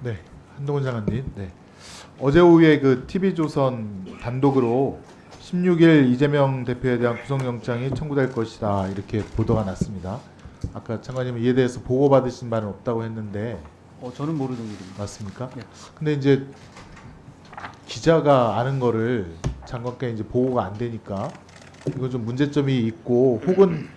네, 한동훈 장관님. 네. 어제 오후에 그 TV조선 단독으로 16일 이재명 대표에 대한 구속영장이 청구될 것이다 이렇게 보도가 났습니다. 아까 장관님은 이에 대해서 보고받으신 바는 없다고 했는데 저는 모르는 일입니다. 맞습니까? 네. 근데 이제 기자가 아는 거를 장관께 이제 보고가 안 되니까 이건 좀 문제점이 있고 혹은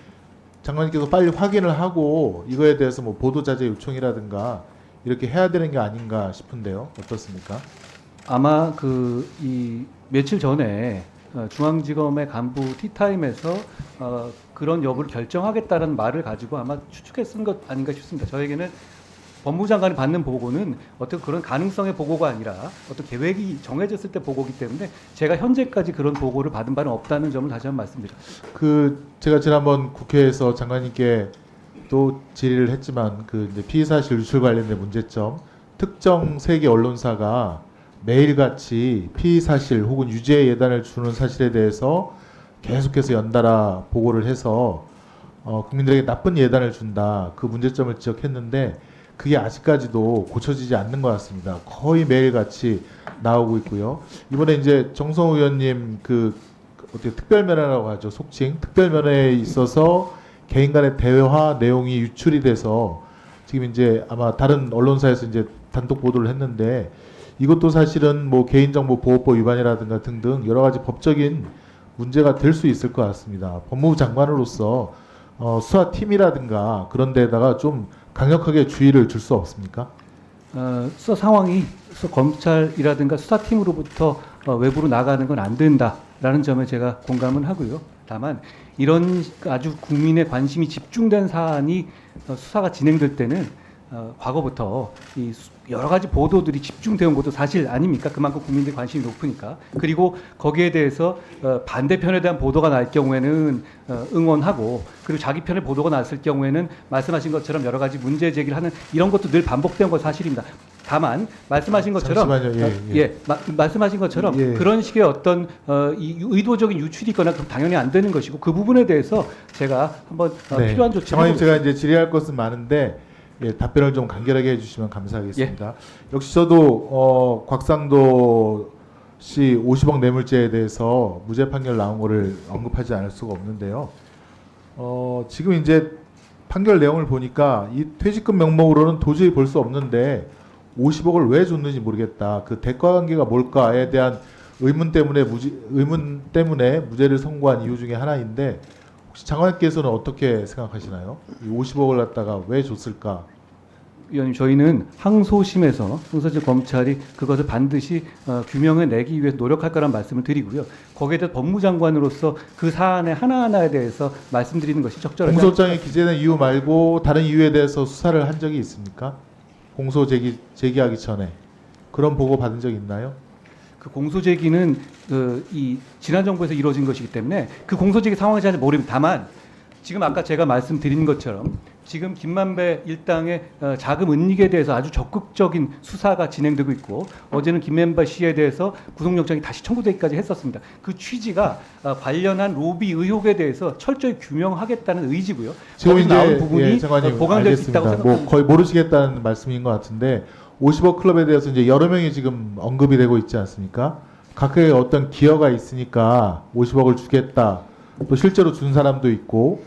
장관님께서 빨리 확인을 하고 이거에 대해서 뭐 보도 자제 요청이라든가 이렇게 해야 되는 게 아닌가 싶은데요. 어떻습니까? 아마 이 며칠 전에 중앙지검의 간부 티타임에서 그런 여부를 결정하겠다는 말을 가지고 아마 추측했은 것 아닌가 싶습니다. 저에게는 법무장관이 받는 보고는 어떤 그런 가능성의 보고가 아니라 어떤 계획이 정해졌을 때 보고이기 때문에 제가 현재까지 그런 보고를 받은 바는 없다는 점을 다시 한번 말씀드립니다. 제가 지난번 국회에서 장관님께 또 질의를 했지만 이제 피의사실 유출 관련된 문제점, 특정 세계 언론사가 매일같이 피의사실 혹은 유죄 예단을 주는 사실에 대해서 계속해서 연달아 보고를 해서 국민들에게 나쁜 예단을 준다, 그 문제점을 지적했는데 그게 아직까지도 고쳐지지 않는 것 같습니다. 거의 매일같이 나오고 있고요. 이번에 이제 정성호 의원님 어떻게 특별면회라고 하죠, 속칭 특별면회에 있어서 개인 간의 대화 내용이 유출이 돼서 지금 이제 아마 다른 언론사에서 이제 단독 보도를 했는데 이것도 사실은 뭐 개인정보보호법 위반이라든가 등등 여러 가지 법적인 문제가 될 수 있을 것 같습니다. 법무부 장관으로서 수사팀이라든가 그런 데다가 좀 강력하게 주의를 줄 수 없습니까? 수사 상황이 검찰이라든가 수사팀으로부터 외부로 나가는 건 안 된다라는 점에 제가 공감을 하고요. 다만 이런 아주 국민의 관심이 집중된 사안이 수사가 진행될 때는 과거부터 이 여러 가지 보도들이 집중되어 온 것도 사실 아닙니까? 그만큼 국민들의 관심이 높으니까. 그리고 거기에 대해서 반대편에 대한 보도가 날 경우에는 응원하고, 그리고 자기 편의 보도가 났을 경우에는 말씀하신 것처럼 여러 가지 문제 제기를 하는 이런 것도 늘 반복된 건 사실입니다. 다만 말씀하신 것처럼 말씀하신 것처럼 그런 식의 어떤 이 의도적인 유출이 있거나 그럼 당연히 안 되는 것이고, 그 부분에 대해서 제가 한번 필요한 조치를 장관님, 제가 이제 질의할 것은 많은데 답변을 좀 간결하게 해주시면 감사하겠습니다. 역시 저도 곽상도 씨 50억 뇌물죄에 대해서 무죄 판결 나온 거를 언급하지 않을 수가 없는데요. 지금 이제 판결 내용을 보니까 이 퇴직금 명목으로는 도저히 볼 수 없는데 50억을 왜 줬는지 모르겠다. 그 대가 관계가 뭘까에 대한 의문 때문에 무죄를 선고한 이유 중에 하나인데, 혹시 장관께서는 어떻게 생각하시나요? 이 50억을 갖다가 왜 줬을까? 위원님, 저희는 항소심에서 항소심 검찰이 그것을 반드시 규명해 내기 위해서 노력할 거란 말씀을 드리고요. 거기에 대해서 법무장관으로서 그 사안의 하나하나에 대해서 말씀드리는 것이 적절하지 않습니다. 공소장에 기재된 이유 말고 다른 이유에 대해서 수사를 한 적이 있습니까? 공소 제기하기 전에 그런 보고 받은 적 있나요? 그 공소 제기는 이 지난 정부에서 이루어진 것이기 때문에 그 공소 제기 상황이 잘 모릅니다. 다만 지금 아까 제가 말씀드린 것처럼 지금 김만배 일당의 자금 은닉에 대해서 아주 적극적인 수사가 진행되고 있고, 어제는 김만배 씨에 대해서 구속영장이 다시 청구되기까지 했었습니다. 그 취지가 관련한 로비 의혹에 대해서 철저히 규명하겠다는 의지고요. 지금 이제 나온 부분이 장관님, 보강될 수 있다고 생각합니다. 뭐 거의 모르시겠다는 말씀인 것 같은데 50억 클럽에 대해서 이제 여러 명이 지금 언급이 되고 있지 않습니까? 각각의 어떤 기여가 있으니까 50억을 주겠다. 또 실제로 준 사람도 있고,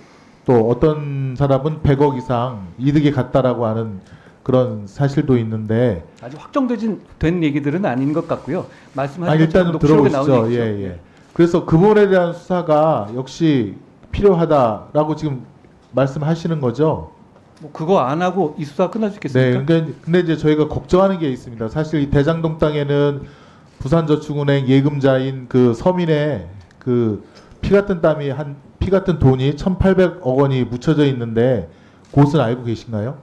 또 어떤 사람은 100억 이상 이득이 갔다라고 하는 그런 사실도 있는데, 아직 확정된 얘기들은 아닌 것 같고요. 말씀하신 일단은 들어보시죠. 그래서 그 부분에 대한 수사가 역시 필요하다라고 지금 말씀하시는 거죠. 뭐 그거 안 하고 이 수사 끝날 수 있겠습니까? 네, 근데 이제 저희가 걱정하는 게 있습니다. 사실 이 대장동 땅에는 부산저축은행 예금자인 그 서민의 그 피 같은 돈이 1,800억 원이 묻혀져 있는데 그것은 알고 계신가요?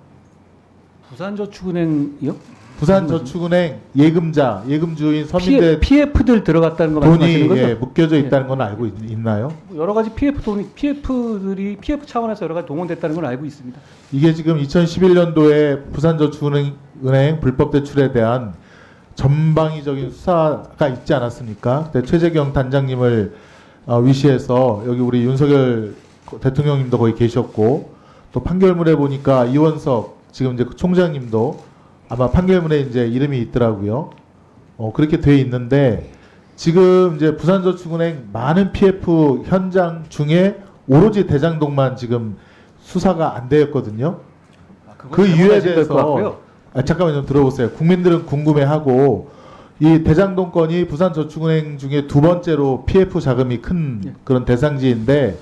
부산저축은행이요? 부산저축은행 예금주인 서민들 PF들 들어갔다는 거 말씀하시는 돈이 거죠? 묶여져 있다는 건 알고 있나요? 여러 가지 PF들이 PF 차원에서 여러 가지 동원됐다는 건 알고 있습니다. 이게 지금 2011년도에 부산저축은행 불법 대출에 대한 전방위적인 수사가 있지 않았습니까? 그때 최재경 단장님을 위시해서 여기 우리 윤석열 대통령님도 거기 계셨고, 또 판결문에 보니까 이원석 지금 이제 총장님도 아마 판결문에 이제 이름이 있더라고요. 그렇게 돼 있는데 지금 이제 부산저축은행 많은 PF 현장 중에 오로지 대장동만 지금 수사가 안 되었거든요. 그 이유에 대해서 잠깐만 좀 들어보세요. 국민들은 궁금해하고 이 대장동 건이 부산저축은행 중에 두 번째로 PF 자금이 큰 그런 대상지인데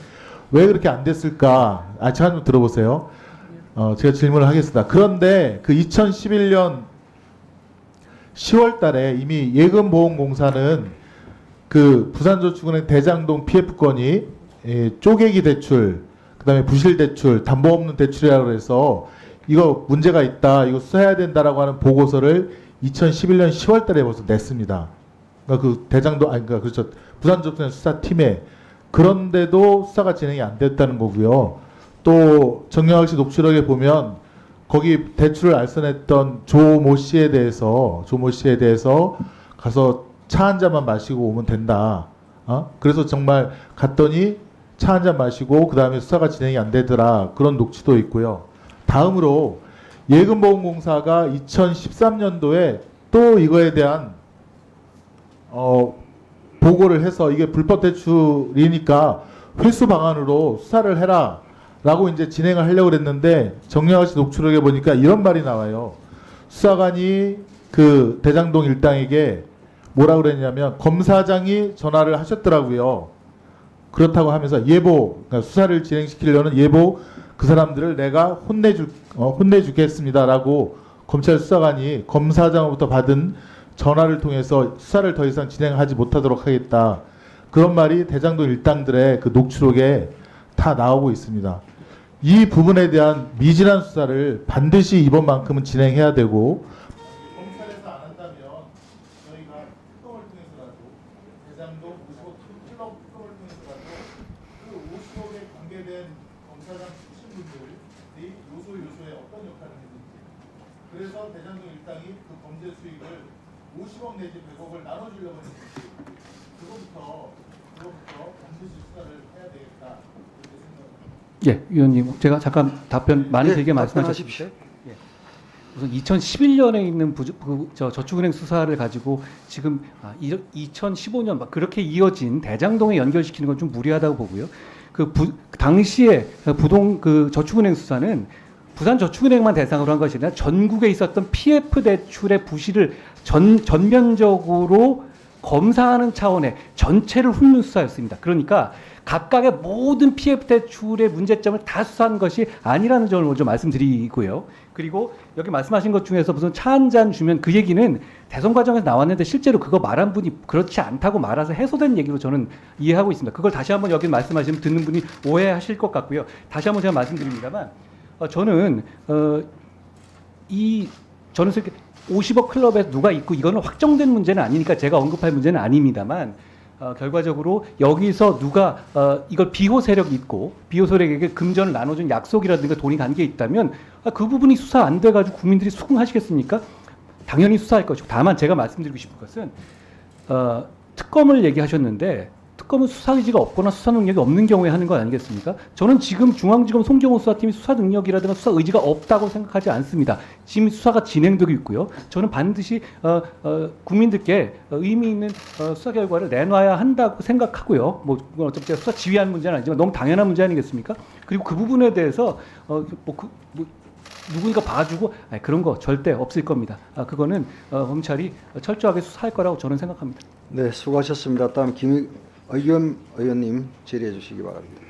왜 그렇게 안 됐을까? 잠깐 좀 들어보세요. 제가 질문을 하겠습니다. 그런데 그 2011년 10월 달에 이미 예금보험공사는 그 부산저축은행 대장동 PF 건이 쪼개기 대출, 그다음에 부실 대출, 담보 없는 대출이라고 해서 이거 문제가 있다, 이거 수사해야 된다라고 하는 보고서를 2011년 10월 달에 벌써 냈습니다. 그러니까 그 대장동, 그러니까 그렇죠. 부산저축은행 수사팀에. 그런데도 수사가 진행이 안 됐다는 거고요. 또 정영학 씨 녹취록에 보면 거기 대출을 알선했던 조모 씨에 대해서 가서 차 한 잔만 마시고 오면 된다. 그래서 정말 갔더니 차 한 잔 마시고 그 다음에 수사가 진행이 안 되더라. 그런 녹취도 있고요. 다음으로 예금보험공사가 2013년도에 또 이거에 대한 보고를 해서 이게 불법 대출이니까 회수 방안으로 수사를 해라 라고 이제 진행을 하려고 그랬는데 정영학 씨 녹취록에 보니까 이런 말이 나와요. 수사관이 그 대장동 일당에게 뭐라 그랬냐면 검사장이 전화를 하셨더라고요. 그렇다고 하면서 예보, 그러니까 수사를 진행시키려는 예보, 그 사람들을 내가 혼내주겠습니다라고 검찰 수사관이 검사장으로부터 받은 전화를 통해서 수사를 더 이상 진행하지 못하도록 하겠다. 그런 말이 대장동 일당들의 그 녹취록에 다 나오고 있습니다. 이 부분에 대한 미진한 수사를 반드시 이번만큼은 진행해야 되고, 검찰에서 안 한다면 저희가 특검을 통해서라도 대장동 50억 클럽 특검을 통해서라도 그 50억에 관계된 검사장 출신 분들이 요소에 어떤 역할을 했는지, 그래서 대장동 일당이 그 범죄 수익을 50억 내지 100억을 나눠주려고 했는지, 그거부터 반드시 수사를 해야 되겠다. 그렇게 생각합니다. 예, 위원님, 제가 잠깐 답변 많이 네, 되게 말씀하셨습니다. 예. 우선 2011년에 있는 저축은행 수사를 가지고 지금 2015년 그렇게 이어진 대장동에 연결시키는 건 좀 무리하다고 보고요. 당시에 저축은행 수사는 부산저축은행만 대상으로 한 것이 아니라 전국에 있었던 PF 대출의 부실을 전면적으로 검사하는 차원의 전체를 훑는 수사였습니다. 그러니까 각각의 모든 PF 대출의 문제점을 다 수사한 것이 아니라는 점을 먼저 말씀드리고요. 그리고 여기 말씀하신 것 중에서 무슨 차 한 잔 주면 그 얘기는 대선 과정에서 나왔는데 실제로 그거 말한 분이 그렇지 않다고 말아서 해소된 얘기로 저는 이해하고 있습니다. 그걸 다시 한번 여기 말씀하시면 듣는 분이 오해하실 것 같고요. 다시 한번 제가 말씀드립니다만 저는 저는 50억 클럽에 누가 있고 이거는 확정된 문제는 아니니까 제가 언급할 문제는 아닙니다만 결과적으로 여기서 누가 이걸 비호 세력이 있고 비호 세력에게 금전을 나눠준 약속이라든가 돈이 간 게 있다면 그 부분이 수사 안 돼가지고 국민들이 수긍하시겠습니까? 당연히 수사할 것이고, 다만 제가 말씀드리고 싶은 것은 특검을 얘기하셨는데 특검은 수사 의지가 없거나 수사 능력이 없는 경우에 하는 거 아니겠습니까? 저는 지금 중앙지검 송경호 수사팀이 수사 능력이라든가 수사 의지가 없다고 생각하지 않습니다. 지금 수사가 진행되고 있고요. 저는 반드시 국민들께 의미 있는 수사 결과를 내놔야 한다고 생각하고요. 어차피 제가 수사 지휘하는 문제는 아니지만 너무 당연한 문제 아니겠습니까? 그리고 그 부분에 대해서 누군가 봐주고 그런 거 절대 없을 겁니다. 그거는 검찰이 철저하게 수사할 거라고 저는 생각합니다. 네, 수고하셨습니다. 다음 김의겸 의원님 질의해 주시기 바랍니다.